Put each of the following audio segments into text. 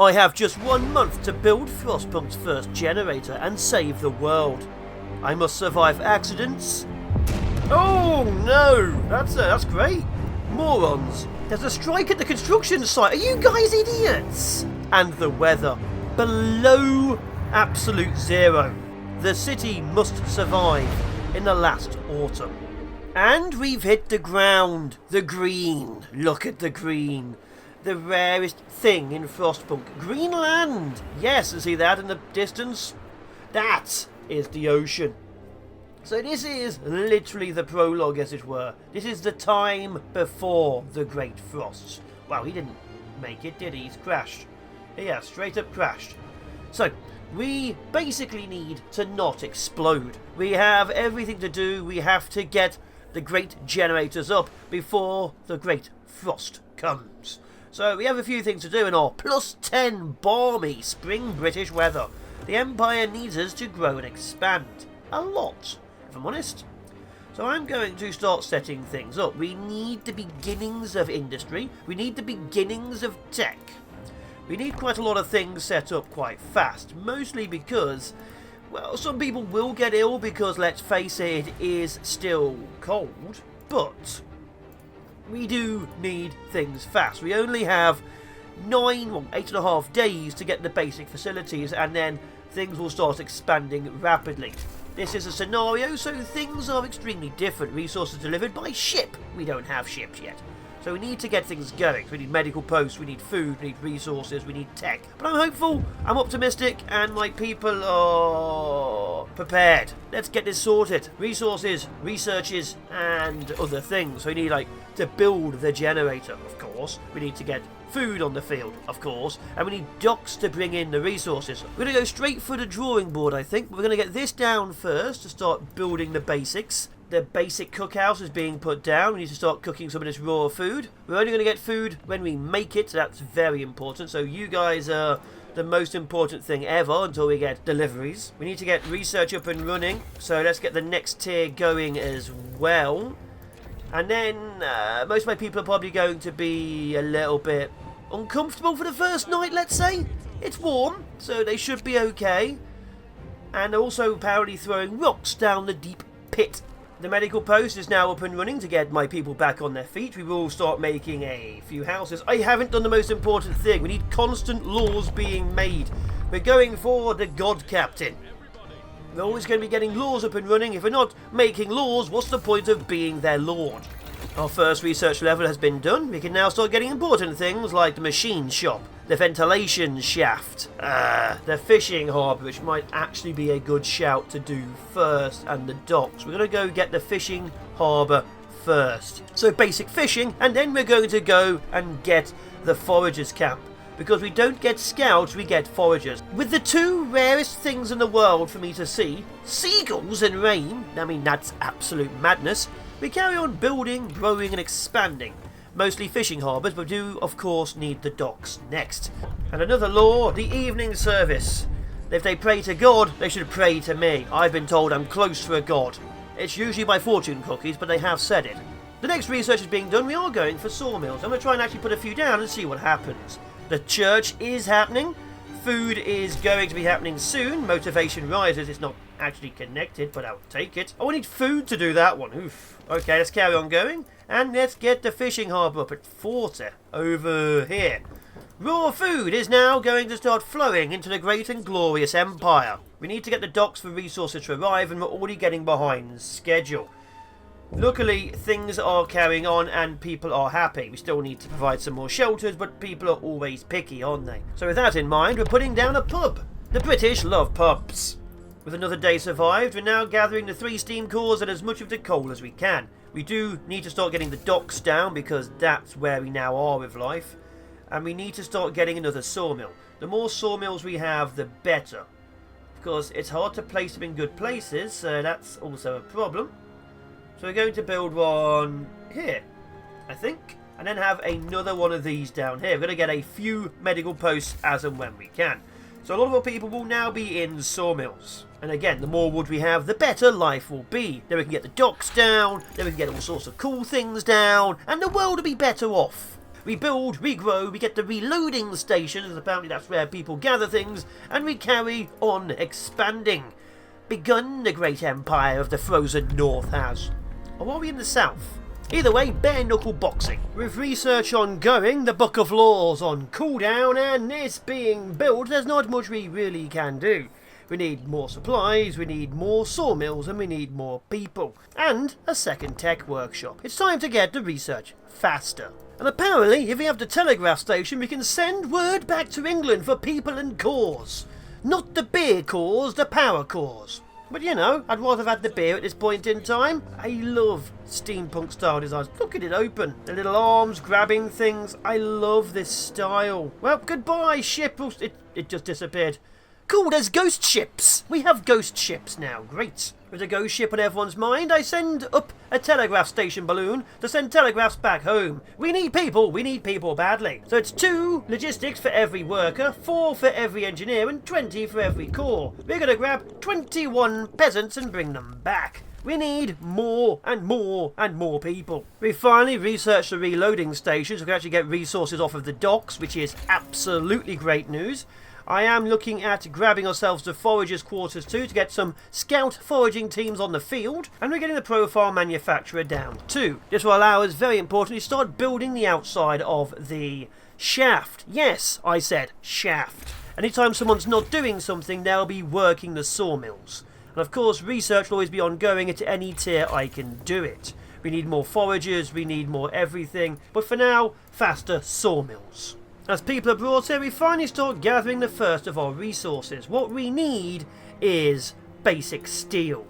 I have just 1 month to build Frostpunk's first generator and save the world. I must survive accidents. Oh no, that's great. Morons. There's a strike at the construction site. Are you guys idiots? And the weather. Below absolute zero. The city must survive in the last autumn. And we've hit the ground. The green. Look at the green. The rarest thing in Frostpunk. Green land. Yes, see that in the distance? That is the ocean. So this is literally the prologue, as it were. This is the time before the Great Frosts. Well, he didn't make it, did he? He's crashed. Yeah, straight up crashed. So, we basically need to not explode. We have everything to do. We have to get the great generators up before the Great Frost comes. So, we have a few things to do in our +10 balmy spring British weather. The Empire needs us to grow and expand. A lot, if I'm honest. So I'm going to start setting things up. We need the beginnings of industry. We need the beginnings of tech. We need quite a lot of things set up quite fast. Mostly because, well, some people will get ill because, let's face it, it is still cold. But we do need things fast. We only have 8.5 days to get the basic facilities, and then things will start expanding rapidly. This is a scenario, so things are extremely different. Resources delivered by ship. We don't have ships yet. So we need to get things going. We need medical posts, we need food, we need resources, we need tech. But I'm hopeful, I'm optimistic, and my people are prepared. Let's get this sorted. Resources, researches, and other things. So we need, to build the generator, of course. We need to get food on the field, of course, and we need docks to bring in the resources. We're going to go straight for the drawing board, I think. We're going to get this down first to start building the basics. The basic cookhouse is being put down. We need to start cooking some of this raw food. We're only going to get food when we make it, so that's very important. So you guys are the most important thing ever until we get deliveries. We need to get research up and running, so let's get the next tier going as well. And then most of my people are probably going to be a little bit uncomfortable for the first night, let's say. It's warm, so they should be okay. And they're also apparently throwing rocks down the deep pit. The medical post is now up and running to get my people back on their feet. We will start making a few houses. I haven't done the most important thing. We need constant laws being made. We're going for the God Captain. We're always going to be getting laws up and running. If we're not making laws, what's the point of being their lord? Our first research level has been done. We can now start getting important things like the machine shop, the ventilation shaft, the fishing harbour, which might actually be a good shout to do first, and the docks. We're going to go get the fishing harbour first. So basic fishing, and then we're going to go and get the foragers camp. Because we don't get scouts, we get foragers. With the two rarest things in the world for me to see, seagulls and rain, I mean that's absolute madness, we carry on building, growing and expanding. Mostly fishing harbours, but we do of course need the docks next. And another law, the evening service. If they pray to God, they should pray to me. I've been told I'm close to a god. It's usually my fortune cookies, but they have said it. The next research is being done, we are going for sawmills. I'm going to try and actually put a few down and see what happens. The church is happening. Food is going to be happening soon. Motivation rises. It's not actually connected, but I'll take it. Oh, I need food to do that one. Oof. Okay, let's carry on going. And let's get the fishing harbour up at 40 over here. Raw food is now going to start flowing into the great and glorious empire. We need to get the docks for resources to arrive, and we're already getting behind schedule. Luckily, things are carrying on and people are happy. We still need to provide some more shelters, but people are always picky, aren't they? So with that in mind, we're putting down a pub. The British love pubs. With another day survived, we're now gathering the 3 steam cores and as much of the coal as we can. We do need to start getting the docks down because that's where we now are with life. And we need to start getting another sawmill. The more sawmills we have, the better. Of course, it's hard to place them in good places, so that's also a problem. So we're going to build one here, I think, and then have another one of these down here. We're going to get a few medical posts as and when we can. So a lot of our people will now be in sawmills. And again, the more wood we have, the better life will be. Then we can get the docks down, then we can get all sorts of cool things down, and the world will be better off. we build, we grow, we get the reloading stations, apparently that's where people gather things, and we carry on expanding. Begun the great empire of the frozen north has. Or are we in the south? Either way, bare knuckle boxing. With research ongoing, the book of laws on cooldown, and this being built, there's not much we really can do. We need more supplies, we need more sawmills, and we need more people. And a second tech workshop. It's time to get the research faster. And apparently, if we have the telegraph station, we can send word back to England for people and cause. Not the beer cause, the power cause. But you know, I'd rather have had the beer at this point in time. I love steampunk style designs. Look at it open. The little arms grabbing things. I love this style. Well, goodbye, ship. It just disappeared. Cool, there's ghost ships. We have ghost ships now. Great. With a ghost ship on everyone's mind, I send up a telegraph station balloon to send telegraphs back home. We need people badly. So it's 2 logistics for every worker, 4 for every engineer, and 20 for every core. We're going to grab 21 peasants and bring them back. We need more and more and more people. We finally researched the reloading stations. We can actually get resources off of the docks, which is absolutely great news. I am looking at grabbing ourselves the foragers' quarters too to get some scout foraging teams on the field, and we're getting the profile manufacturer down too. This will allow us, very importantly, to start building the outside of the shaft. Yes, I said shaft. Anytime someone's not doing something, they'll be working the sawmills. And of course, research will always be ongoing at any tier I can do it. We need more foragers, we need more everything, but for now, faster sawmills. As people are brought here, we finally start gathering the first of our resources. What we need is basic steel.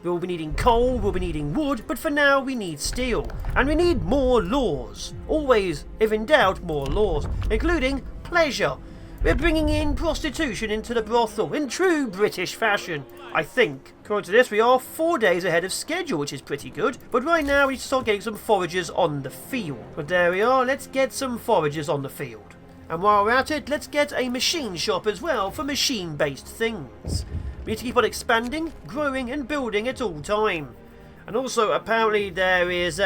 We'll be needing coal, we'll be needing wood, but for now we need steel. And we need more laws. Always, if in doubt, more laws, including pleasure. We're bringing in prostitution into the brothel in true British fashion. I think, according to this, we are 4 days ahead of schedule, which is pretty good. But right now we need to start getting some foragers on the field. But there we are, let's get some foragers on the field. And while we're at it, let's get a machine shop as well for machine-based things. We need to keep on expanding, growing and building at all time. And also, apparently there is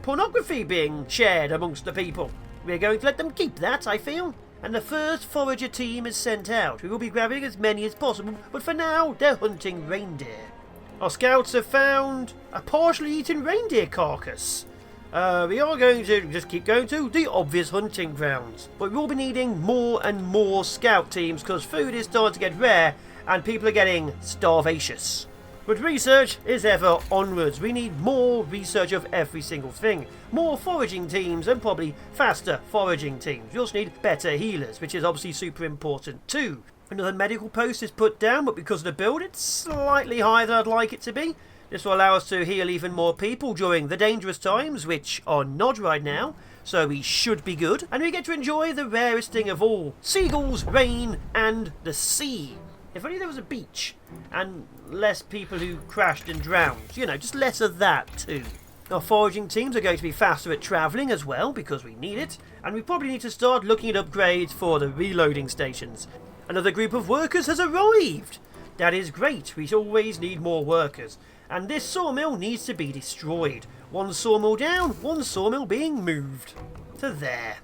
pornography being shared amongst the people. We're going to let them keep that, I feel. And the first forager team is sent out. We will be grabbing as many as possible, but for now, they're hunting reindeer. Our scouts have found a partially eaten reindeer carcass. We are going to just keep going to the obvious hunting grounds. But we will be needing more and more scout teams because food is starting to get rare and people are getting starvacious. But research is ever onwards. We need more research of every single thing. More foraging teams and probably faster foraging teams. We also need better healers, which is obviously super important too. Another medical post is put down, but because of the build, it's slightly higher than I'd like it to be. This will allow us to heal even more people during the dangerous times, which are not right now, so we should be good. And we get to enjoy the rarest thing of all, seagulls, rain, and the sea. If only there was a beach, and less people who crashed and drowned. You know, just less of that too. Our foraging teams are going to be faster at travelling as well, because we need it. And we probably need to start looking at upgrades for the reloading stations. Another group of workers has arrived. That is great, we always need more workers. And this sawmill needs to be destroyed. One sawmill down, one sawmill being moved. To there.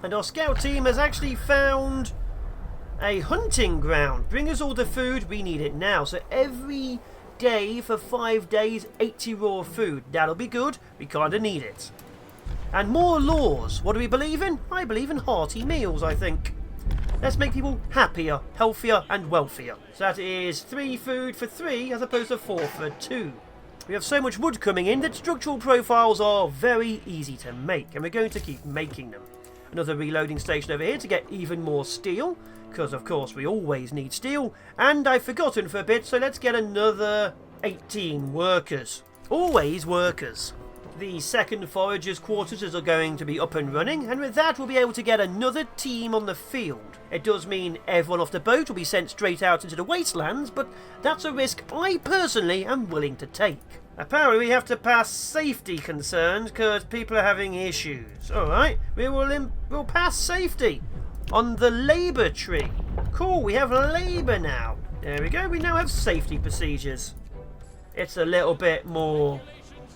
And our scout team has actually found a hunting ground. Bring us all the food, we need it now. So every day for 5 days, 80 raw food. That'll be good, we kinda need it. And more laws. What do we believe in? I believe in hearty meals, I think. Let's make people happier, healthier and wealthier. So that is 3 food for 3 as opposed to 4 for 2. We have so much wood coming in that structural profiles are very easy to make, and we're going to keep making them. Another reloading station over here to get even more steel, because of course we always need steel, and I've forgotten for a bit, so let's get another 18 workers. Always workers. The second foragers' quarters are going to be up and running, and with that we'll be able to get another team on the field. It does mean everyone off the boat will be sent straight out into the wastelands, but that's a risk I personally am willing to take. Apparently we have to pass safety concerns because people are having issues. Alright, we'll pass safety on the labour tree. Cool, we have labour now. There we go, we now have safety procedures. It's a little bit more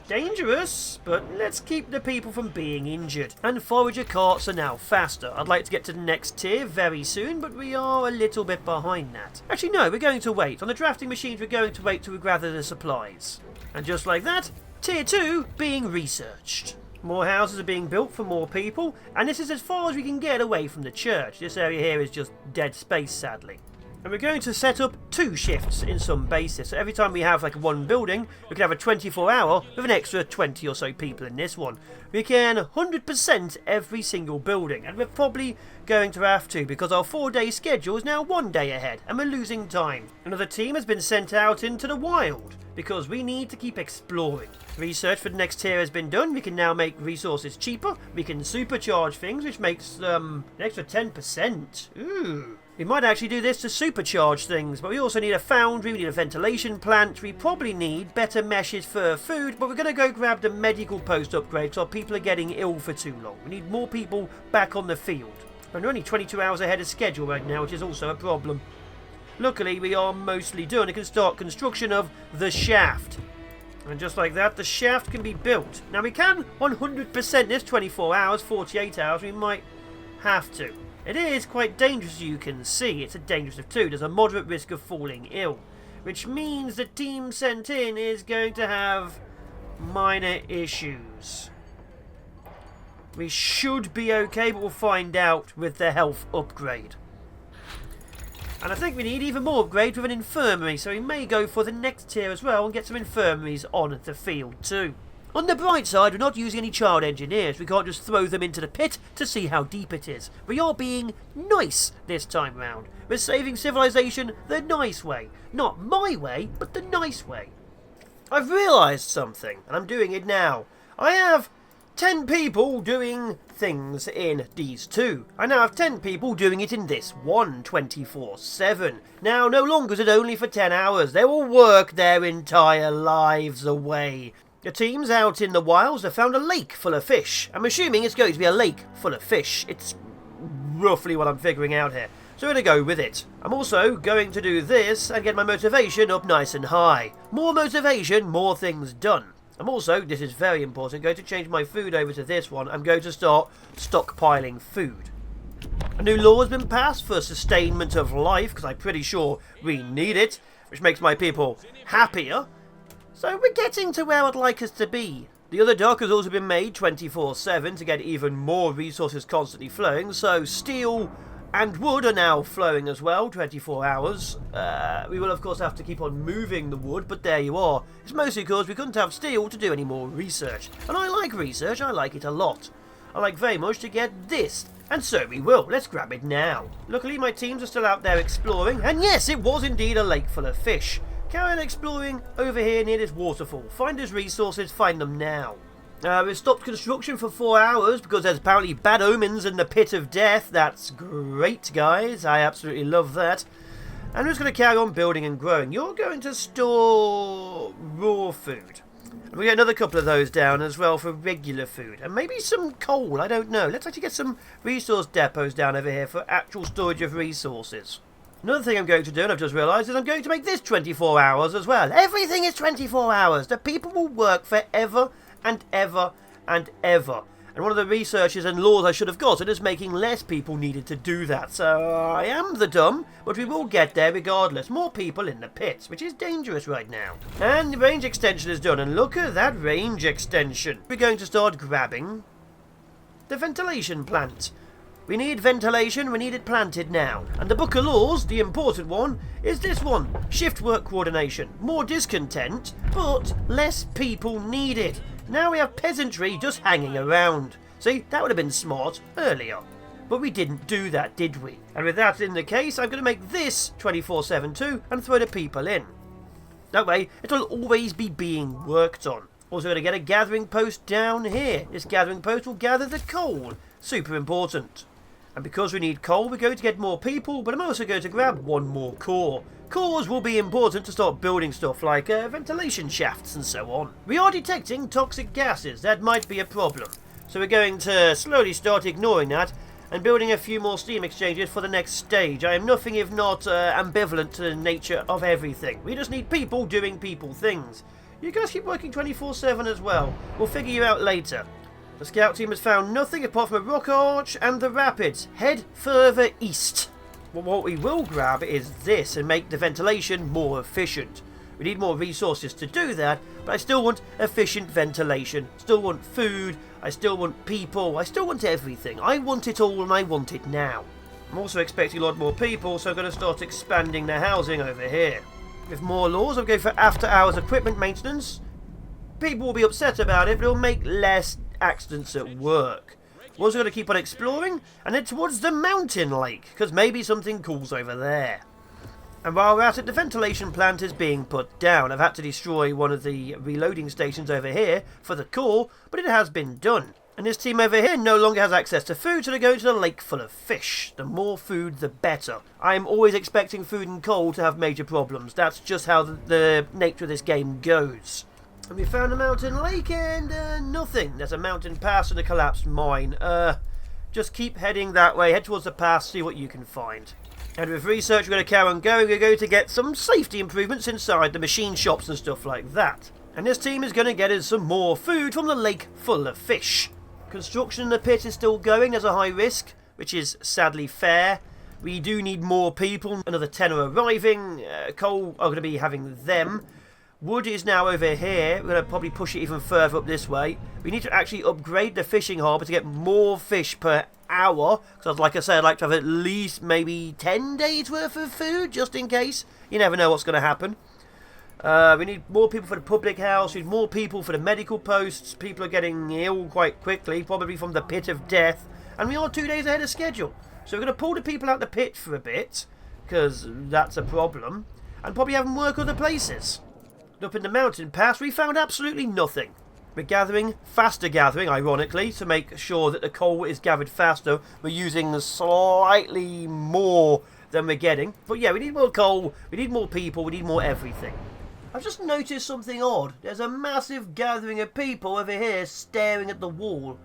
Dangerous, but let's keep the people from being injured. And forager carts are now faster. I'd like to get to the next tier very soon, but we are a little bit behind that. Actually, no, we're going to wait. On the drafting machines, we're going to wait till we gather the supplies. And just like that, tier 2 being researched. More houses are being built for more people, and this is as far as we can get away from the church. This area here is just dead space, sadly. And we're going to set up 2 shifts in some bases. So every time we have like one building, we can have a 24-hour with an extra 20 or so people in this one. We can 100% every single building, and we're probably going to have to because our 4-day schedule is now 1 day ahead, and we're losing time. Another team has been sent out into the wild because we need to keep exploring. Research for the next tier has been done. We can now make resources cheaper. We can supercharge things, which makes an extra 10%. Ooh. We might actually do this to supercharge things, but we also need a foundry, we need a ventilation plant, we probably need better meshes for food, but we're going to go grab the medical post upgrade so people are getting ill for too long. We need more people back on the field. And we're only 22 hours ahead of schedule right now, which is also a problem. Luckily, we are mostly done and can start construction of the shaft. And just like that, the shaft can be built. Now we can 100% this 24 hours, 48 hours, we might have to. It is quite dangerous, as you can see. It's a dangerous of 2. There's a moderate risk of falling ill, which means the team sent in is going to have minor issues. We should be okay, but we'll find out with the health upgrade. And I think we need even more upgrades with an infirmary, so we may go for the next tier as well and get some infirmaries on the field too. On the bright side, we're not using any child engineers. We can't just throw them into the pit to see how deep it is. We are being nice this time round. We're saving civilization the nice way. Not my way, but the nice way. I've realised something, and I'm doing it now. I have 10 people doing things in these 2. I now have 10 people doing it in this one 24/7. Now, no longer is it only for 10 hours. They will work their entire lives away. The teams out in the wilds have found a lake full of fish. I'm assuming it's going to be a lake full of fish. It's roughly what I'm figuring out here. So we're going to go with it. I'm also going to do this and get my motivation up nice and high. More motivation, more things done. I'm also, this is very important, going to change my food over to this one. I'm going to start stockpiling food. A new law has been passed for sustainment of life, because I'm pretty sure we need it, which makes my people happier. So we're getting to where I'd like us to be. The other dock has also been made 24/7 to get even more resources constantly flowing, so steel and wood are now flowing as well, 24 hours. We will of course have to keep on moving the wood, but there you are. It's mostly because we couldn't have steel to do any more research. And I like research, I like it a lot. I like very much to get this, and so we will. Let's grab it now. Luckily my teams are still out there exploring, and yes, it was indeed a lake full of fish. Carry on exploring over here near this waterfall. Find us resources, find them now. We've stopped construction for 4 hours because there's apparently bad omens in the pit of death. That's great, guys. I absolutely love that. And we're just going to carry on building and growing. You're going to store raw food. And we get another couple of those down as well for regular food. And maybe some coal, I don't know. Let's actually get some resource depots down over here for actual storage of resources. Another thing I'm going to do, and I've just realised, is I'm going to make this 24 hours as well. Everything is 24 hours. The people will work forever and ever and ever. And one of the researches and laws I should have gotten is making less people needed to do that. So I am the dumb, but we will get there regardless. More people in the pits, which is dangerous right now. And the range extension is done, and look at that range extension. We're going to start grabbing the ventilation plant. We need ventilation, we need it planted now. And the book of laws, the important one, is this one. Shift work coordination. More discontent, but less people needed. Now we have peasantry just hanging around. See, that would have been smart earlier. But we didn't do that, did we? And with that in the case, I'm going to make this 24/7 too and throw the people in. That way, it will always be being worked on. Also going to get a gathering post down here. This gathering post will gather the coal. Super important. And because we need coal, we're going to get more people, but I'm also going to grab one more core. Cores will be important to start building stuff like ventilation shafts and so on. We are detecting toxic gases. That might be a problem. So we're going to slowly start ignoring that and building a few more steam exchanges for the next stage. I am nothing if not ambivalent to the nature of everything. We just need people doing people things. You guys keep working 24/7 as well. We'll figure you out later. The scout team has found nothing apart from a rock arch and the rapids. Head further east. Well, what we will grab is this and make the ventilation more efficient. We need more resources to do that, but I still want efficient ventilation. Still want food. I still want people. I still want everything. I want it all and I want it now. I'm also expecting a lot more people, so I'm going to start expanding the housing over here. With more laws, I'm going for after-hours equipment maintenance. People will be upset about it, but it'll make less accidents at work. We're also going to keep on exploring and head towards the mountain lake, because maybe something cool's over there. And while we're at it, the ventilation plant is being put down. I've had to destroy one of the reloading stations over here for the core, but it has been done. And this team over here no longer has access to food, so they're going to the lake full of fish. The more food, the better. I'm always expecting food and coal to have major problems. That's just how the nature of this game goes. And we found a mountain lake and nothing. There's a mountain pass and a collapsed mine. Just keep heading that way. Head towards the pass, see what you can find. And with research, we're going to carry on going. We're going to get some safety improvements inside the machine shops and stuff like that. And this team is going to get us some more food from the lake full of fish. Construction in the pit is still going. There's a high risk, which is sadly fair. We do need more people. Another 10 are arriving. Coal are going to be having them. Wood is now over here. We're going to probably push it even further up this way. We need to actually upgrade the fishing harbour to get more fish per hour. Because like I said, I'd like to have at least maybe 10 days worth of food, just in case. You never know what's going to happen. We need more people for the public house. We need more people for the medical posts. People are getting ill quite quickly, probably from the pit of death. And we are 2 days ahead of schedule. So we're going to pull the people out the pit for a bit, because that's a problem. And probably have them work other places. Up in the mountain pass, we found absolutely nothing. We're gathering, faster gathering, ironically, to make sure that the coal is gathered faster. We're using slightly more than we're getting. But yeah, we need more coal, we need more people, we need more everything. I've just noticed something odd. There's a massive gathering of people over here staring at the wall.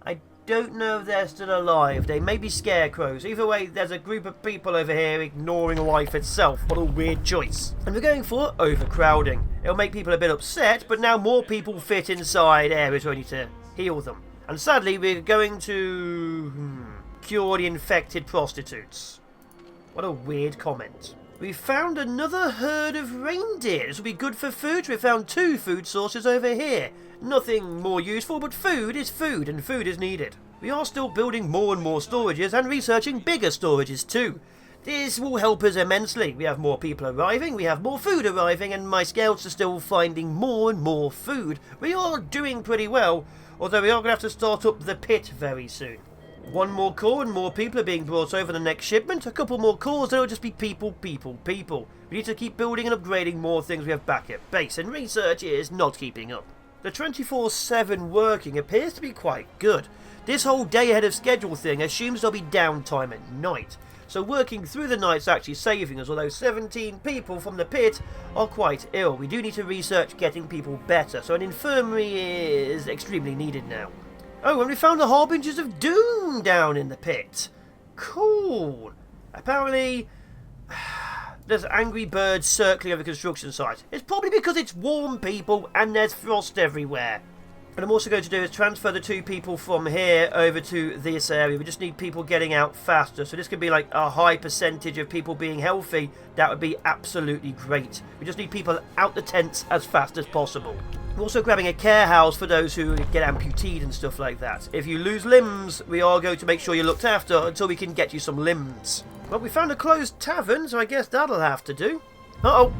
I don't know if they're still alive. They may be scarecrows. Either way, there's a group of people over here ignoring life itself. What a weird choice. And we're going for overcrowding. It'll make people a bit upset, but now more people fit inside areas where we need to heal them. And sadly, we're going to cure the infected prostitutes. What a weird comment. We found another herd of reindeer. This will be good for food. We found 2 food sources over here. Nothing more useful, but food is food, and food is needed. We are still building more and more storages and researching bigger storages too. This will help us immensely. We have more people arriving, we have more food arriving, and my scouts are still finding more and more food. We are doing pretty well, although we are going to have to start up the pit very soon. 1 more core and more people are being brought over the next shipment. A couple more cores, then it'll just be people, people, people. We need to keep building and upgrading more things we have back at base, and research is not keeping up. The 24/7 working appears to be quite good. This whole day ahead of schedule thing assumes there'll be downtime at night. So working through the night's actually saving us, although 17 people from the pit are quite ill. We do need to research getting people better, so an infirmary is extremely needed now. Oh, and we found the Harbingers of Doom down in the pit. Cool. Apparently, there's angry birds circling over the construction site. It's probably because it's warm, people, and there's frost everywhere. What I'm also going to do is transfer the 2 people from here over to this area. We just need people getting out faster. So this could be like a high percentage of people being healthy. That would be absolutely great. We just need people out the tents as fast as possible. We're also grabbing a care house for those who get amputated and stuff like that. If you lose limbs, we are going to make sure you're looked after until we can get you some limbs. Well, we found a closed tavern, so I guess that'll have to do. Uh-oh.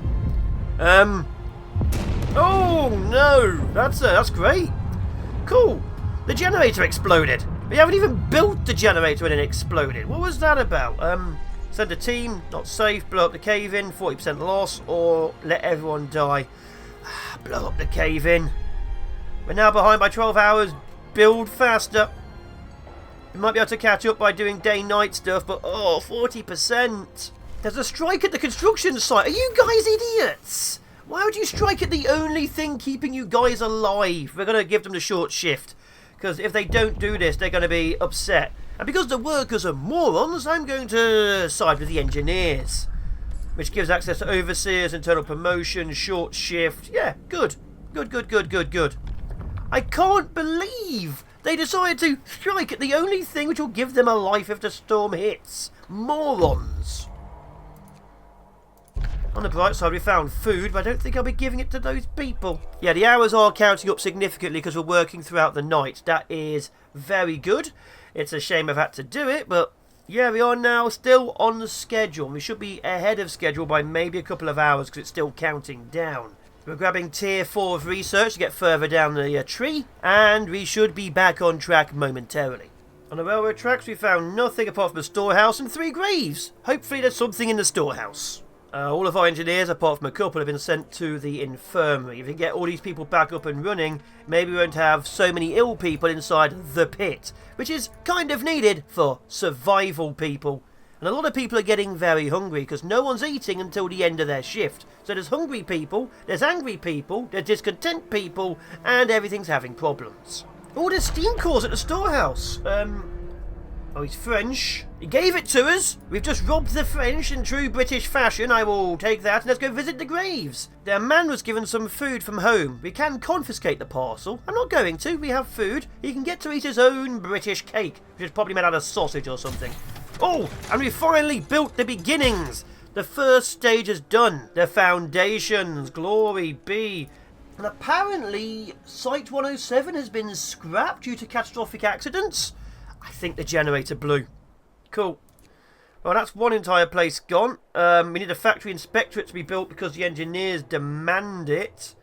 Oh, no. That's great. Cool. The generator exploded. We haven't even built the generator when it exploded. What was that about? Send a team, not safe, blow up the cave in, 40% loss, or let everyone die. Blow up the cave in. We're now behind by 12 hours. Build faster. We might be able to catch up by doing day-night stuff, but 40%. There's a strike at the construction site. Are you guys idiots? Why would you strike at the only thing keeping you guys alive? We're going to give them the short shift. Because if they don't do this, they're going to be upset. And because the workers are morons, I'm going to side with the engineers. Which gives access to overseers, internal promotion, short shift. Yeah, good. Good, good, good, good, good. I can't believe they decided to strike at the only thing which will give them a life if the storm hits. Morons. On the bright side, we found food, but I don't think I'll be giving it to those people. Yeah, the hours are counting up significantly because we're working throughout the night. That is very good. It's a shame I've had to do it, but yeah, we are now still on the schedule. We should be ahead of schedule by maybe a couple of hours because it's still counting down. We're grabbing tier 4 of research to get further down the tree, and we should be back on track momentarily. On the railroad tracks, we found nothing apart from a storehouse and 3 graves. Hopefully there's something in the storehouse. All of our engineers, apart from a couple, have been sent to the infirmary. If we get all these people back up and running, maybe we won't have so many ill people inside the pit, which is kind of needed for survival people. And a lot of people are getting very hungry because no one's eating until the end of their shift. So there's hungry people, there's angry people, there's discontent people, and everything's having problems. Oh, there's steam cores at the storehouse. Oh, he's French. He gave it to us. We've just robbed the French in true British fashion. I will take that and let's go visit the graves. Their man was given some food from home. We can confiscate the parcel. I'm not going to. We have food. He can get to eat his own British cake, which is probably made out of sausage or something. Oh, and we finally built the beginnings. The first stage is done. The foundations. Glory be. And apparently, Site 107 has been scrapped due to catastrophic accidents. I think the generator blew. Cool. Well, that's one entire place gone. We need a factory inspectorate to be built because the engineers demand it.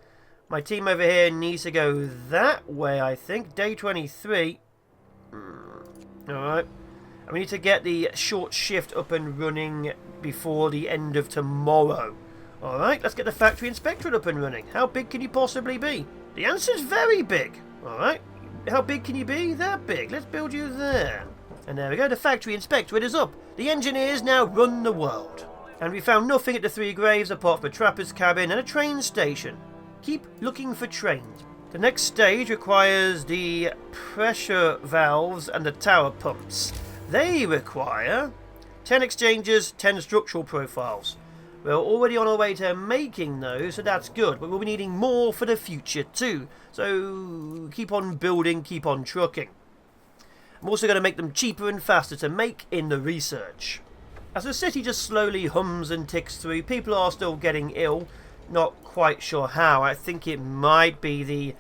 My team over here needs to go that way, I think. Day 23. Alright. And we need to get the short shift up and running before the end of tomorrow. Alright, let's get the factory inspectorate up and running. How big can you possibly be? The answer's very big. Alright. How big can you be? That big. Let's build you there. And there we go. The factory inspectorate is up. The engineers now run the world. And we found nothing at the 3 graves apart from a trapper's cabin and a train station. Keep looking for trains. The next stage requires the pressure valves and the tower pumps. They require 10 exchanges, 10 structural profiles. We're already on our way to making those, so that's good. But we'll be needing more for the future too. So keep on building, keep on trucking. I'm also going to make them cheaper and faster to make in the research. As the city just slowly hums and ticks through, people are still getting ill. Not quite sure how. I think it might be the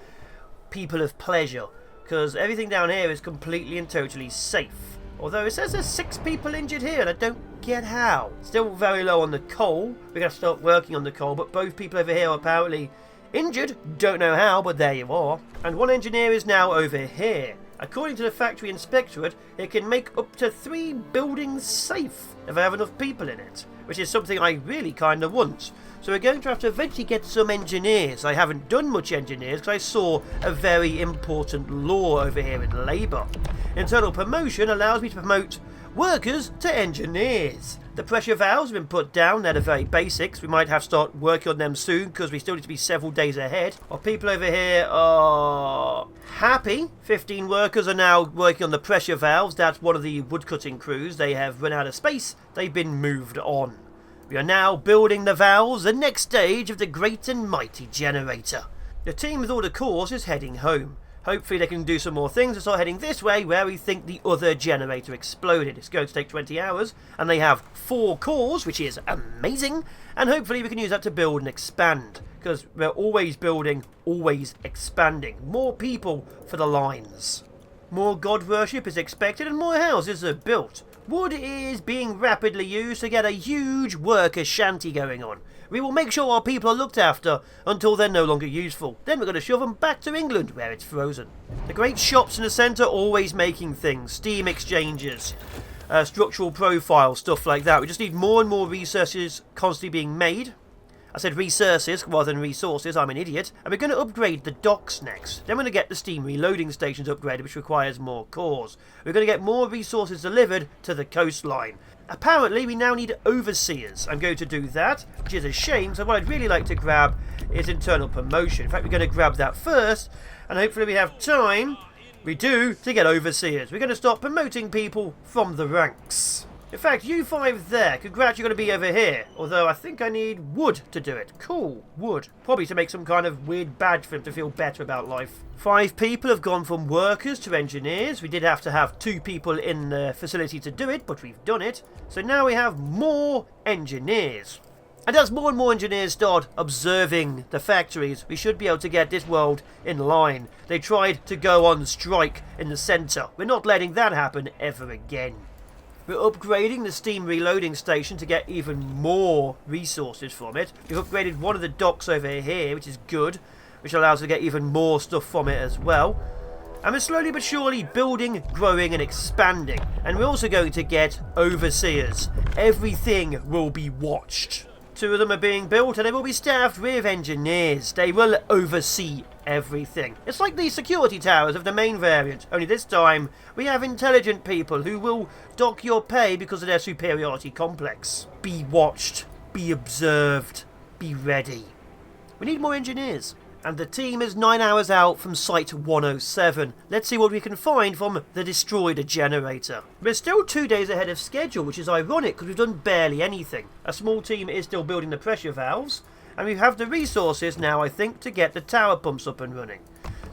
people of pleasure, because everything down here is completely and totally safe. Although it says there's 6 people injured here, and I don't get how. Still very low on the coal. We're going to start working on the coal, but both people over here are apparently injured. Don't know how, but there you are. And one engineer is now over here. According to the factory inspectorate, it can make up to 3 buildings safe if I have enough people in it, which is something I really kind of want. So we're going to have to eventually get some engineers. I haven't done much engineers because I saw a very important law over here in labour. Internal promotion allows me to promote workers to engineers. The pressure valves have been put down. They're the very basics. We might have to start working on them soon because we still need to be several days ahead. Our people over here are happy. 15 workers are now working on the pressure valves. That's one of the woodcutting crews. They have run out of space. They've been moved on. We are now building the valves, the next stage of the great and mighty generator. The team with all the cores is heading home. Hopefully they can do some more things and start heading this way where we think the other generator exploded. It's going to take 20 hours and they have 4 cores, which is amazing. And hopefully we can use that to build and expand, because we're always building, always expanding. More people for the lines. More god worship is expected and more houses are built. Wood is being rapidly used to get a huge worker shanty going on. We will make sure our people are looked after until they're no longer useful. Then we're going to shove them back to England where it's frozen. The great shops in the centre always making things. Steam exchanges, structural profiles, stuff like that. We just need more and more resources constantly being made. I said resources rather than resources, I'm an idiot. And we're going to upgrade the docks next. Then we're going to get the steam reloading stations upgraded, which requires more cores. We're going to get more resources delivered to the coastline. Apparently we now need overseers. I'm going to do that, which is a shame, so what I'd really like to grab is internal promotion. In fact, we're going to grab that first, and hopefully we have time, we do, to get overseers. We're going to start promoting people from the ranks. In fact, you 5 there, congrats, you're going to be over here. Although I think I need wood to do it. Cool, wood. Probably to make some kind of weird badge for him to feel better about life. 5 people have gone from workers to engineers. We did have to have 2 people in the facility to do it, but we've done it. So now we have more engineers. And as more and more engineers start observing the factories, we should be able to get this world in line. They tried to go on strike in the centre. We're not letting that happen ever again. We're upgrading the steam reloading station to get even more resources from it. We've upgraded one of the docks over here, which is good, which allows us to get even more stuff from it as well. And we're slowly but surely building, growing and expanding. And we're also going to get overseers. Everything will be watched. 2 of them are being built and they will be staffed with engineers. They will oversee everything. It's like the security towers of the main variant, only this time we have intelligent people who will dock your pay because of their superiority complex. Be watched, be observed, be ready. We need more engineers. And the team is 9 hours out from Site 107. Let's see what we can find from the destroyed generator. We're still 2 days ahead of schedule, which is ironic because we've done barely anything. A small team is still building the pressure valves, and we have the resources now, I think, to get the tower pumps up and running.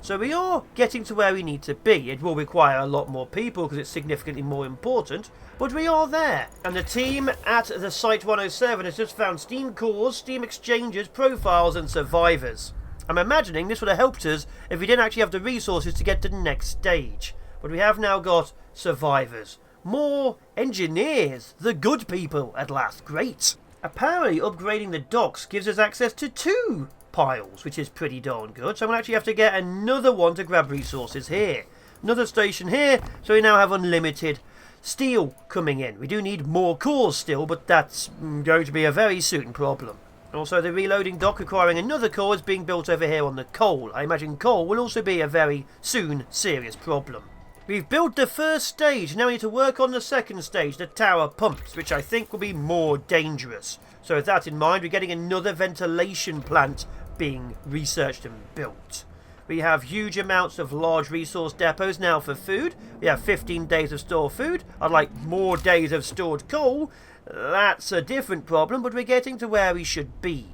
So we are getting to where we need to be. It will require a lot more people because it's significantly more important, but we are there. And the team at the Site 107 has just found steam cores, steam exchangers, profiles and survivors. I'm imagining this would have helped us if we didn't actually have the resources to get to the next stage. But we have now got survivors. More engineers. The good people at last. Great. Apparently upgrading the docks gives us access to 2 piles, which is pretty darn good. So I'm going to actually have to get another one to grab resources here. Another station here, so we now have unlimited steel coming in. We do need more cores still, but that's going to be a very soon problem. Also, the reloading dock requiring another core is being built over here on the coal. I imagine coal will also be a very soon serious problem. We've built the first stage, now we need to work on the second stage, the tower pumps, which I think will be more dangerous. So with that in mind, we're getting another ventilation plant being researched and built. We have huge amounts of large resource depots now for food. We have 15 days of stored food. I'd like more days of stored coal. That's a different problem, but we're getting to where we should be.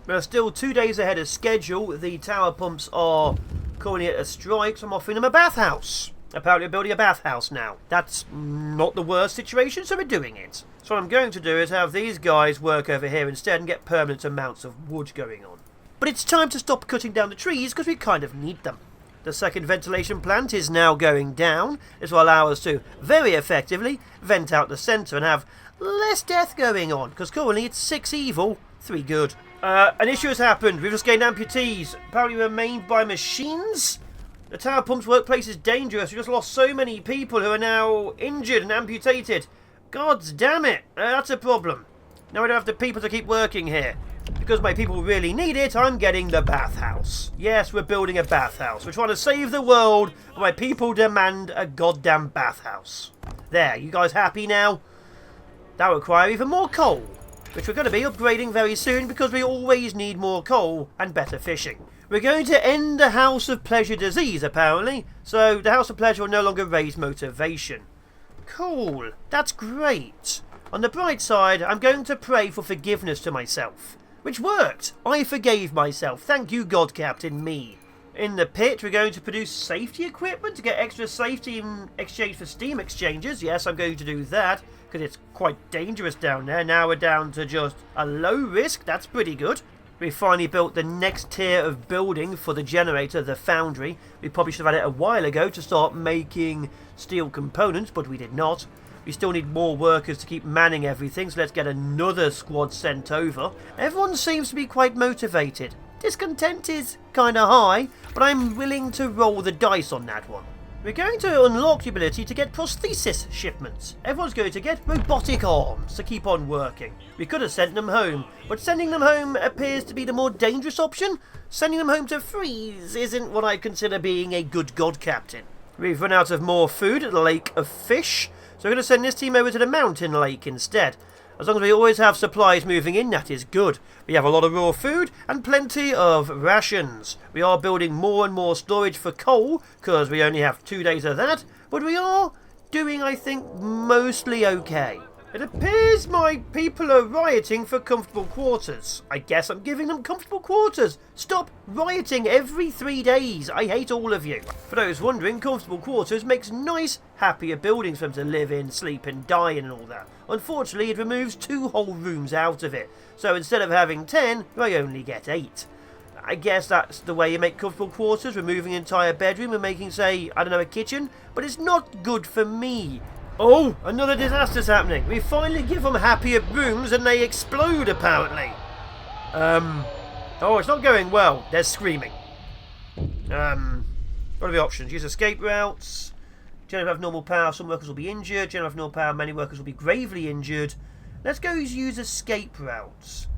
We're still 2 days ahead of schedule. The tower pumps are calling it a strike, so I'm offering them a bathhouse. Apparently we're building a bathhouse now. That's not the worst situation, so we're doing it. So what I'm going to do is have these guys work over here instead and get permanent amounts of wood going on. But it's time to stop cutting down the trees because we kind of need them. The second ventilation plant is now going down. This will allow us to very effectively vent out the centre and have less death going on, because currently it's 6 evil, 3 good. An issue has happened. We've just gained amputees. Apparently we're maimed by machines. The tower pump's workplace is dangerous. We've just lost so many people who are now injured and amputated. Gods damn it. That's a problem. Now I don't have the people to keep working here. Because my people really need it, I'm getting the bathhouse. Yes, we're building a bathhouse. We're trying to save the world, but my people demand a goddamn bathhouse. There, you guys happy now? That will require even more coal, which we're going to be upgrading very soon because we always need more coal and better fishing. We're going to end the House of Pleasure disease, apparently, so the House of Pleasure will no longer raise motivation. Cool, that's great. On the bright side, I'm going to pray for forgiveness to myself, which worked. I forgave myself. Thank you, God Captain, me. In the pit, we're going to produce safety equipment to get extra safety in exchange for steam exchangers. Yes, I'm going to do that, because it's quite dangerous down there. Now we're down to just a low risk. That's pretty good. We finally built the next tier of building for the generator, the foundry. We probably should have had it a while ago to start making steel components, but we did not. We still need more workers to keep manning everything, so let's get another squad sent over. Everyone seems to be quite motivated. Discontent is kinda high, but I'm willing to roll the dice on that one. We're going to unlock the ability to get prosthesis shipments. Everyone's going to get robotic arms to keep on working. We could have sent them home, but sending them home appears to be the more dangerous option. Sending them home to freeze isn't what I consider being a good god captain. We've run out of more food at the Lake of Fish, so we're going to send this team over to the mountain lake instead. As long as we always have supplies moving in, that is good. We have a lot of raw food and plenty of rations. We are building more and more storage for coal, because we only have 2 days of that. But we are doing, I think, mostly okay. It appears my people are rioting for comfortable quarters. I guess I'm giving them comfortable quarters. Stop rioting every 3 days. I hate all of you. For those wondering, comfortable quarters makes nice, happier buildings for them to live in, sleep in, die in and all that. Unfortunately, it removes 2 whole rooms out of it. So instead of having 10, I only get 8. I guess that's the way you make comfortable quarters, removing an entire bedroom and making, say, I don't know, a kitchen. But it's not good for me. Oh, another disaster's happening. We finally give them happier rooms and they explode, apparently. Oh, it's not going well. They're screaming. What are the options? Use escape routes. Generally have normal power. Some workers will be injured. Generally have normal power. Many workers will be gravely injured. Let's go use escape routes.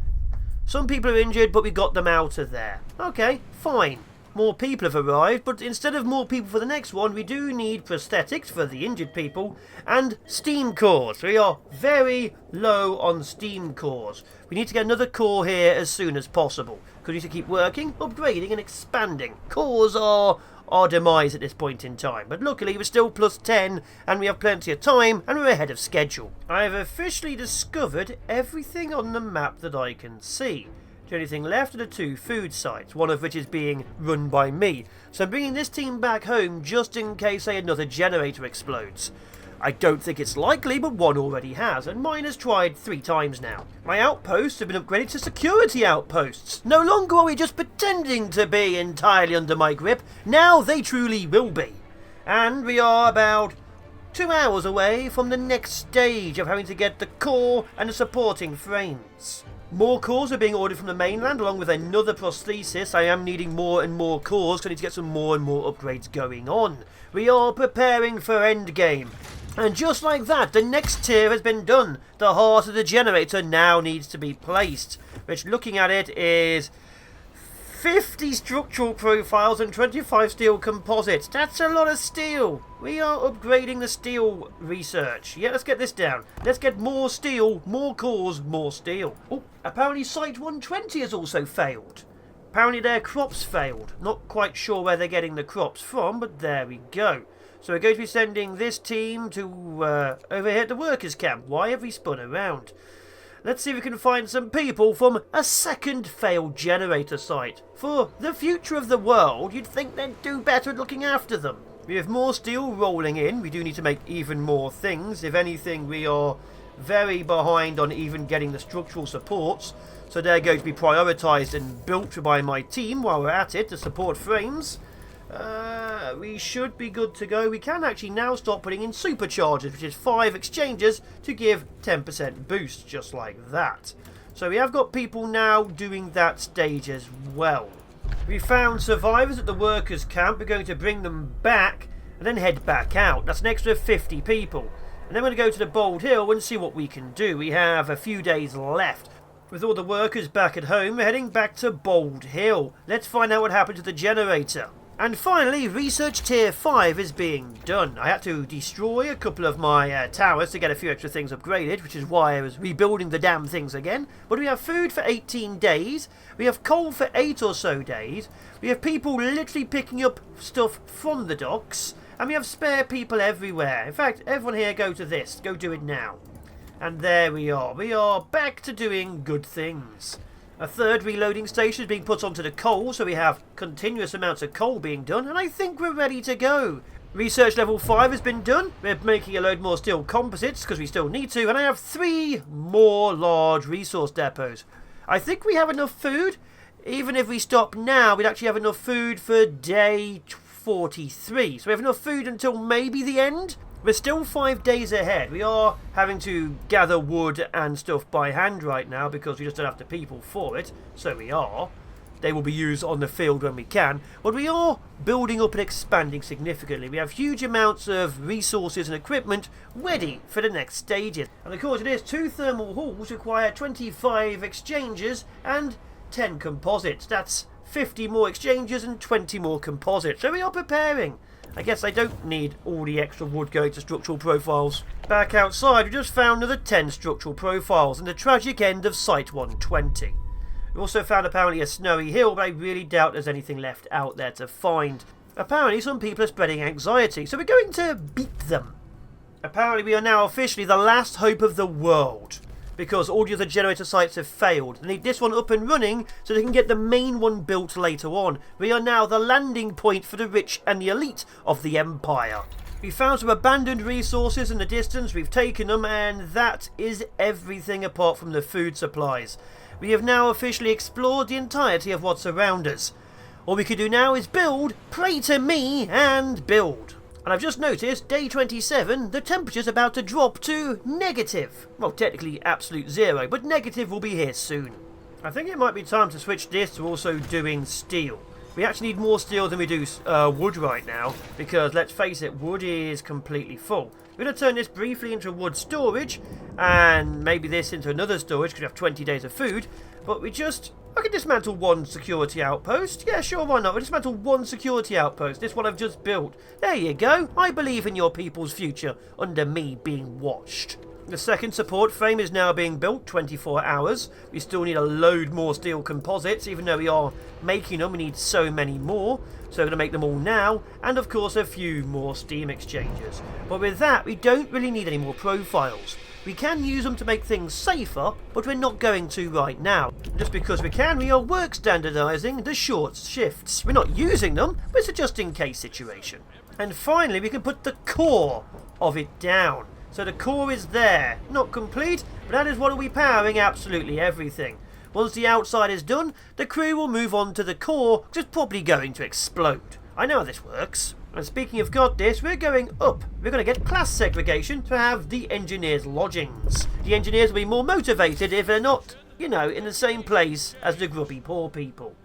Some people are injured, but we got them out of there. Okay, fine. More people have arrived, but instead of more people for the next one, we do need prosthetics for the injured people and steam cores. We are very low on steam cores. We need to get another core here as soon as possible, because we need to keep working, upgrading and expanding. Cores are our demise at this point in time, but luckily we're still plus 10 and we have plenty of time and we're ahead of schedule. I have officially discovered everything on the map that I can see. The only thing left are the 2 food sites, one of which is being run by me. So I'm bringing this team back home just in case, say, another generator explodes. I don't think it's likely, but one already has, and mine has tried 3 times now. My outposts have been upgraded to security outposts. No longer are we just pretending to be entirely under my grip, now they truly will be. And we are about 2 hours away from the next stage of having to get the core and the supporting frames. More cores are being ordered from the mainland along with another prosthesis. I am needing more and more cores because I need to get some more and more upgrades going on. We are preparing for endgame. And just like that, the next tier has been done. The heart of the generator now needs to be placed, which, looking at it, is 50 structural profiles and 25 steel composites. That's a lot of steel. We are upgrading the steel research. Yeah, let's get this down. Let's get more steel, more cores, more steel. Oh, apparently Site 120 has also failed. Apparently their crops failed. Not quite sure where they're getting the crops from, but there we go. So we're going to be sending this team to over here at the workers' camp. Why have we spun around? Let's see if we can find some people from a second failed generator site. For the future of the world, you'd think they'd do better at looking after them. We have more steel rolling in. We do need to make even more things. If anything, we are very behind on even getting the structural supports. So they're going to be prioritised and built by my team while we're at it, the support frames. We should be good to go. We can actually now start putting in superchargers, which is 5 exchanges to give 10% boost, just like that. So we have got people now doing that stage as well. We found survivors at the workers' camp. We're going to bring them back and then head back out. That's an extra 50 people. And then we're going to go to the Bold Hill and see what we can do. We have a few days left. With all the workers back at home, we're heading back to Bold Hill. Let's find out what happened to the generator. And finally, Research Tier 5 is being done. I had to destroy a couple of my towers to get a few extra things upgraded, which is why I was rebuilding the damn things again. But we have food for 18 days, we have coal for 8 or so days, we have people literally picking up stuff from the docks, and we have spare people everywhere. In fact, everyone here go to this, go do it now. And there we are back to doing good things. A third reloading station is being put onto the coal, so we have continuous amounts of coal being done, and I think we're ready to go. Research level 5 has been done. We're making a load more steel composites, because we still need to, and I have 3 more large resource depots. I think we have enough food. Even if we stop now, we'd actually have enough food for day 43. So we have enough food until maybe the end. We're still 5 days ahead. We are having to gather wood and stuff by hand right now because we just don't have the people for it. So we are. They will be used on the field when we can. But we are building up and expanding significantly. We have huge amounts of resources and equipment ready for the next stages. And of course it is 2 thermal halls require 25 exchanges and 10 composites. That's 50 more exchanges and 20 more composites. So we are preparing. I guess I don't need all the extra wood going to structural profiles. Back outside, we just found another 10 structural profiles and the tragic end of Site 120. We also found apparently a snowy hill, but I really doubt there's anything left out there to find. Apparently some people are spreading anxiety, so we're going to beat them. Apparently we are now officially the last hope of the world, because all the other generator sites have failed. They need this one up and running so they can get the main one built later on. We are now the landing point for the rich and the elite of the Empire. We found some abandoned resources in the distance, we've taken them, and that is everything apart from the food supplies. We have now officially explored the entirety of what's around us. All we can do now is build, pray to me, and build. And I've just noticed, day 27, the temperature's about to drop to negative. Well, technically absolute zero, but negative will be here soon. I think it might be time to switch this to also doing steel. We actually need more steel than we do wood right now, because let's face it, wood is completely full. We're going to turn this briefly into wood storage, and maybe this into another storage, because we have 20 days of food, but I can dismantle one security outpost. Yeah, sure, why not? We'll dismantle one security outpost. This one I've just built. There you go. I believe in your people's future under me being watched. The second support frame is now being built, 24 hours. We still need a load more steel composites, even though we are making them. We need so many more. So we're going to make them all now. And of course a few more steam exchangers. But with that, we don't really need any more profiles. We can use them to make things safer, but we're not going to right now. Just because we can, we are work standardizing the short shifts. We're not using them, but it's a just in case situation. And finally, we can put the core of it down. So the core is there. Not complete, but that is what will be powering absolutely everything. Once the outside is done, the crew will move on to the core, which is probably going to explode. I know how this works. And speaking of got this, we're going up. We're going to get class segregation to have the engineers' lodgings. The engineers will be more motivated if they're not, in the same place as the grubby poor people.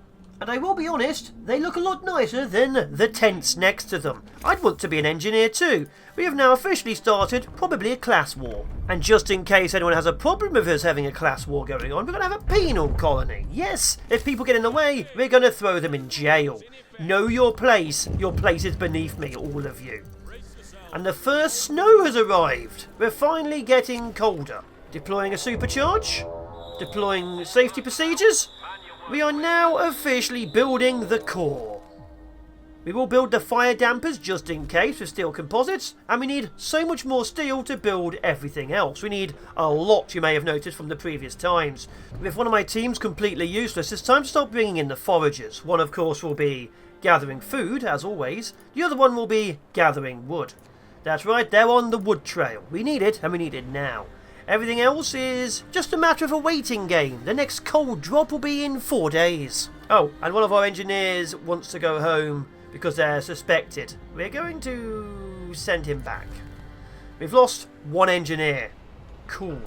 And I will be honest, they look a lot nicer than the tents next to them. I'd want to be an engineer too. We have now officially started probably a class war. And just in case anyone has a problem with us having a class war going on, we're going to have a penal colony. Yes, if people get in the way, we're going to throw them in jail. Know your place. Your place is beneath me, all of you. And the first snow has arrived. We're finally getting colder. Deploying a supercharge. Deploying safety procedures. We are now officially building the core. We will build the fire dampers just in case with steel composites, and we need so much more steel to build everything else. We need a lot, you may have noticed from the previous times. With one of my teams completely useless, it's time to start bringing in the foragers. One, of course, will be gathering food, as always. The other one will be gathering wood. That's right, they're on the wood trail. We need it, and we need it now. Everything else is just a matter of a waiting game. The next cold drop will be in 4 days. Oh, and one of our engineers wants to go home because they're suspected. We're going to send him back. We've lost one engineer. Cool.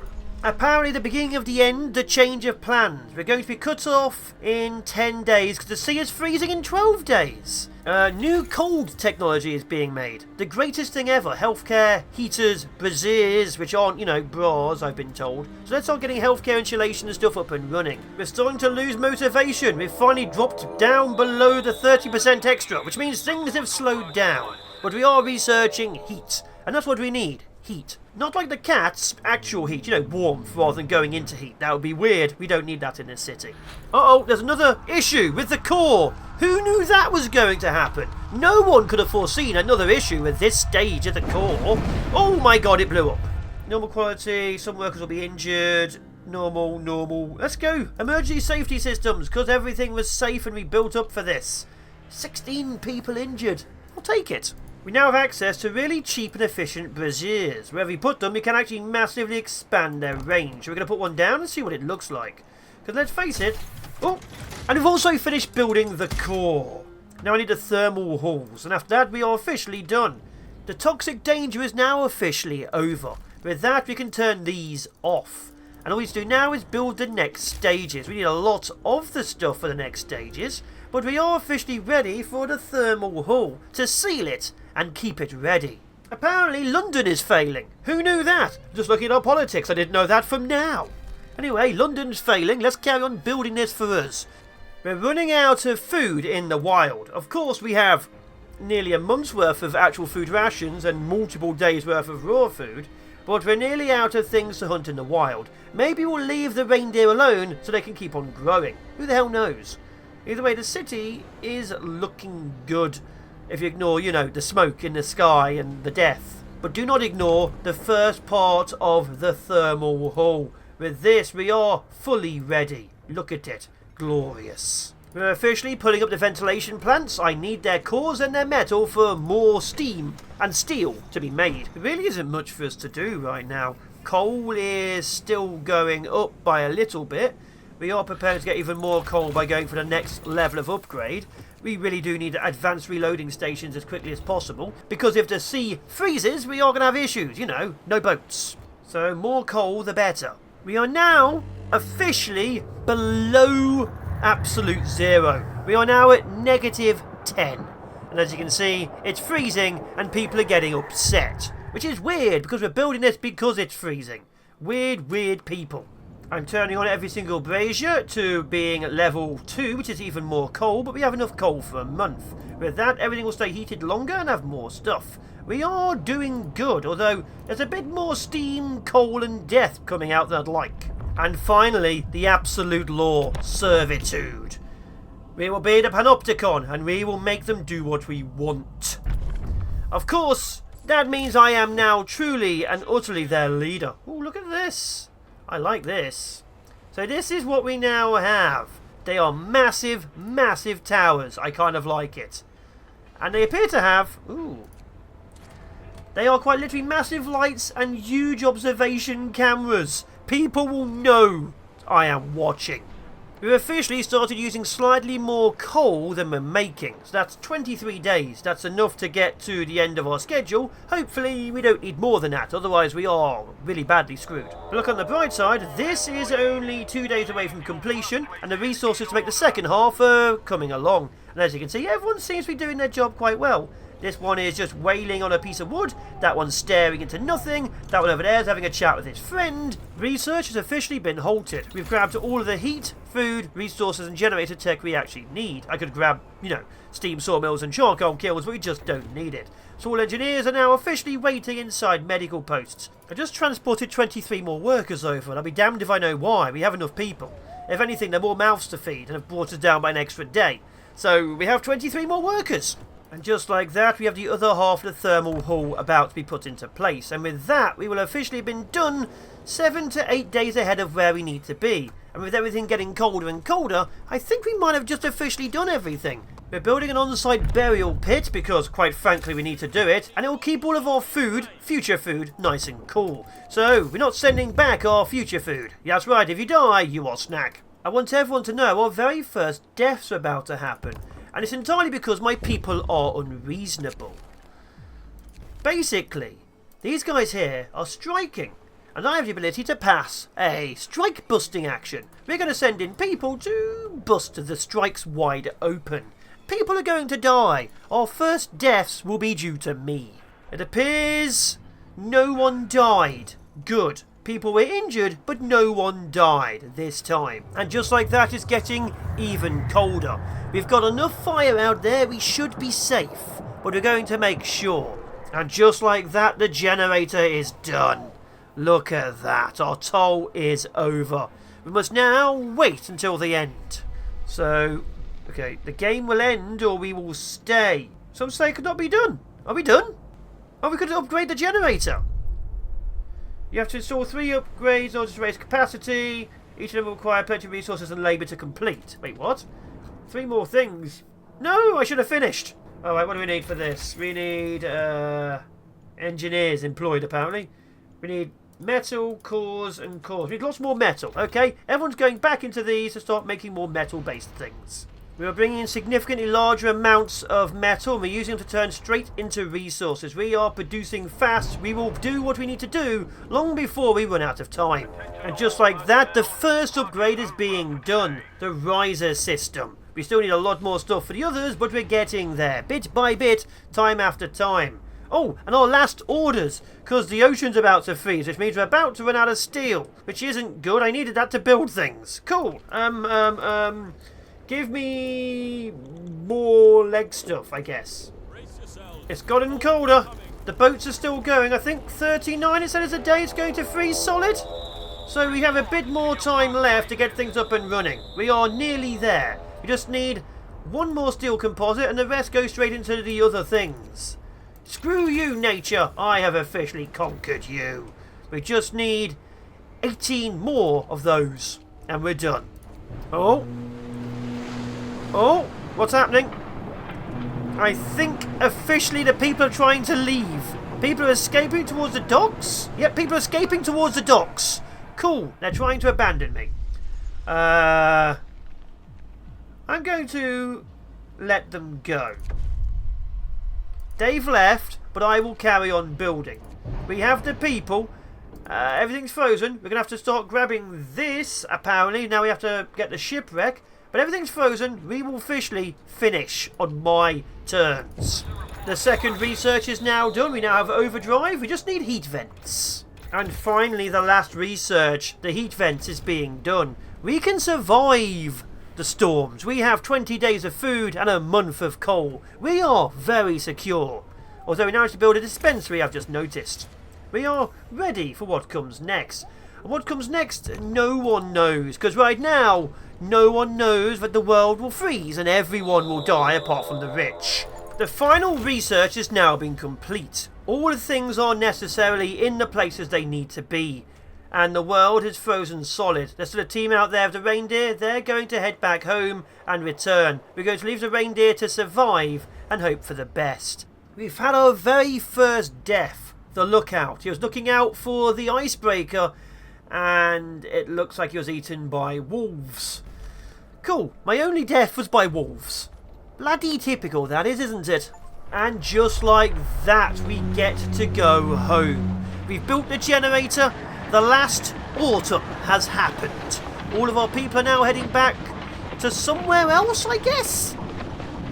Apparently the beginning of the end, the change of plans. We're going to be cut off in 10 days because the sea is freezing in 12 days. New cold technology is being made. The greatest thing ever. Healthcare, heaters, braziers, which aren't, bras, I've been told. So let's start getting healthcare insulation and stuff up and running. We're starting to lose motivation. We've finally dropped down below the 30% extra, which means things have slowed down. But we are researching heat, and that's what we need. Heat. Not like the cat's actual heat, warmth rather than going into heat. That would be weird. We don't need that in this city. Uh-oh, there's another issue with the core. Who knew that was going to happen? No one could have foreseen another issue with this stage of the core. Oh my god, it blew up. Normal quality, some workers will be injured. Normal. Let's go. Emergency safety systems, because everything was safe and we built up for this. 16 people injured. I'll take it. We now have access to really cheap and efficient braziers. Wherever we put them, we can actually massively expand their range. So we're going to put one down and see what it looks like. Because let's face it... Oh! And we've also finished building the core. Now I need the thermal halls. And after that, we are officially done. The toxic danger is now officially over. With that, we can turn these off. And all we need to do now is build the next stages. We need a lot of the stuff for the next stages. But we are officially ready for the thermal hull to seal it and keep it ready. Apparently London is failing. Who knew that? Just looking at our politics, I didn't know that from now. Anyway, London's failing. Let's carry on building this for us. We're running out of food in the wild. Of course, we have nearly a month's worth of actual food rations and multiple days worth of raw food. But we're nearly out of things to hunt in the wild. Maybe we'll leave the reindeer alone so they can keep on growing. Who the hell knows? Either way, the city is looking good. If you ignore, the smoke in the sky and the death. But do not ignore the first part of the thermal hull. With this, we are fully ready. Look at it. Glorious. We're officially pulling up the ventilation plants. I need their cores and their metal for more steam and steel to be made. There really isn't much for us to do right now. Coal is still going up by a little bit. We are preparing to get even more coal by going for the next level of upgrade. We really do need advanced reloading stations as quickly as possible, because if the sea freezes, we are going to have issues, you know, no boats. So more coal, the better. We are now officially below absolute zero. We are now at -10. And as you can see, it's freezing and people are getting upset. Which is weird, because we're building this because it's freezing. Weird people. I'm turning on every single brazier to being at level 2, which is even more coal, but we have enough coal for a month. With that, everything will stay heated longer and have more stuff. We are doing good, although there's a bit more steam, coal and death coming out than I'd like. And finally, the absolute law, servitude. We will be the Panopticon, and we will make them do what we want. Of course, that means I am now truly and utterly their leader. Oh, look at this. I like this. So this is what we now have. They are massive, massive towers. I kind of like it. And they appear to have... Ooh. They are quite literally massive lights and huge observation cameras. People will know I am watching. We've officially started using slightly more coal than we're making. So that's 23 days. That's enough to get to the end of our schedule. Hopefully we don't need more than that, otherwise we are really badly screwed. But look on the bright side, this is only 2 days away from completion, and the resources to make the second half are coming along. And as you can see, everyone seems to be doing their job quite well. This one is just wailing on a piece of wood. That one's staring into nothing. That one over there is having a chat with his friend. Research has officially been halted. We've grabbed all of the heat, food, resources and generator tech we actually need. I could grab, you know, steam sawmills and charcoal kilns, but we just don't need it. So all engineers are now officially waiting inside medical posts. I just transported 23 more workers over, and I'll be damned if I know why. We have enough people. If anything, they're more mouths to feed and have brought us down by an extra day. So we have 23 more workers. And just like that, we have the other half of the thermal hull about to be put into place. And with that, we will officially have been done 7 to 8 days ahead of where we need to be. And with everything getting colder and colder, I think we might have just officially done everything. We're building an on-site burial pit because, quite frankly, we need to do it. And it will keep all of our food, future food, nice and cool. So, we're not sending back our future food. Yeah, that's right, if you die, you are snack. I want everyone to know our very first deaths are about to happen. And it's entirely because my people are unreasonable. Basically, these guys here are striking. And I have the ability to pass a strike-busting action. We're going to send in people to bust the strikes wide open. People are going to die. Our first deaths will be due to me. It appears no one died. Good. People were injured, but no one died this time. And just like that, it's getting even colder. We've got enough fire out there, we should be safe. But we're going to make sure. And just like that, the generator is done. Look at that, our toll is over. We must now wait until the end. So, okay, the game will end or we will stay. Some say it could not be done. Are we done? Oh, we could upgrade the generator. You have to install 3 upgrades in order to raise capacity. Each of them will require plenty of resources and labour to complete. Wait, what? 3 more things? No, I should have finished. Alright, what do we need for this? We need engineers employed, apparently. We need metal, cores, and cores. We need lots more metal, okay? Everyone's going back into these to start making more metal-based things. We are bringing in significantly larger amounts of metal and we're using them to turn straight into resources. We are producing fast. We will do what we need to do long before we run out of time. And just like that, the first upgrade is being done. The riser system. We still need a lot more stuff for the others, but we're getting there. Bit by bit, time after time. Oh, and our last orders, because the ocean's about to freeze, which means we're about to run out of steel, which isn't good. I needed that to build things. Cool. Give me more leg stuff, I guess. It's gotten colder. The boats are still going. I think 39 instead of a day it's going to freeze solid. So we have a bit more time left to get things up and running. We are nearly there. We just need 1 more steel composite and the rest goes straight into the other things. Screw you, nature. I have officially conquered you. We just need 18 more of those. And we're done. Oh. Oh, what's happening? I think officially the people are trying to leave. People are escaping towards the docks? Yep, people are escaping towards the docks. Cool, they're trying to abandon me. I'm going to let them go. They've left, but I will carry on building. We have the people. Everything's frozen. We're going to have to start grabbing this, apparently. Now we have to get the shipwreck. But everything's frozen. We will officially finish on my terms. The second research is now done. We now have overdrive. We just need heat vents. And finally, the last research. The heat vents is being done. We can survive the storms. We have 20 days of food and a month of coal. We are very secure. Although we now have to build a dispensary, I've just noticed. We are ready for what comes next. And what comes next, no one knows. Because right now, no one knows that the world will freeze and everyone will die apart from the rich. The final research has now been complete. All the things are necessarily in the places they need to be. And the world is frozen solid. There's still a team out there of the reindeer. They're going to head back home and return. We're going to leave the reindeer to survive and hope for the best. We've had our very first death. The lookout. He was looking out for the icebreaker and it looks like he was eaten by wolves. Cool. My only death was by wolves. Bloody typical that is, isn't it? And just like that, we get to go home. We've built the generator. The last autumn has happened. All of our people are now heading back to somewhere else, I guess.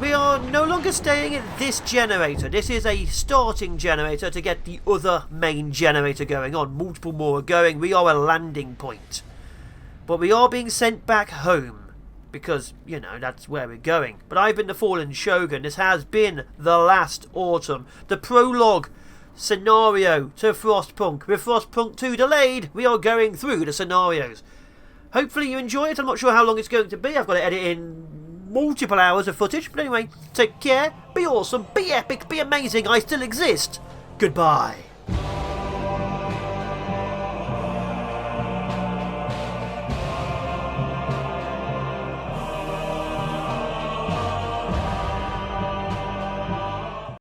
We are no longer staying at this generator. This is a starting generator to get the other main generator going on. Multiple more are going. We are a landing point. But we are being sent back home. Because, you know, that's where we're going. But I've been the Fallen Shogun. This has been The Last Autumn. The prologue scenario to Frostpunk. With Frostpunk 2 delayed, we are going through the scenarios. Hopefully you enjoy it. I'm not sure how long it's going to be. I've got to edit in multiple hours of footage. But anyway, take care. Be awesome. Be epic. Be amazing. I still exist. Goodbye.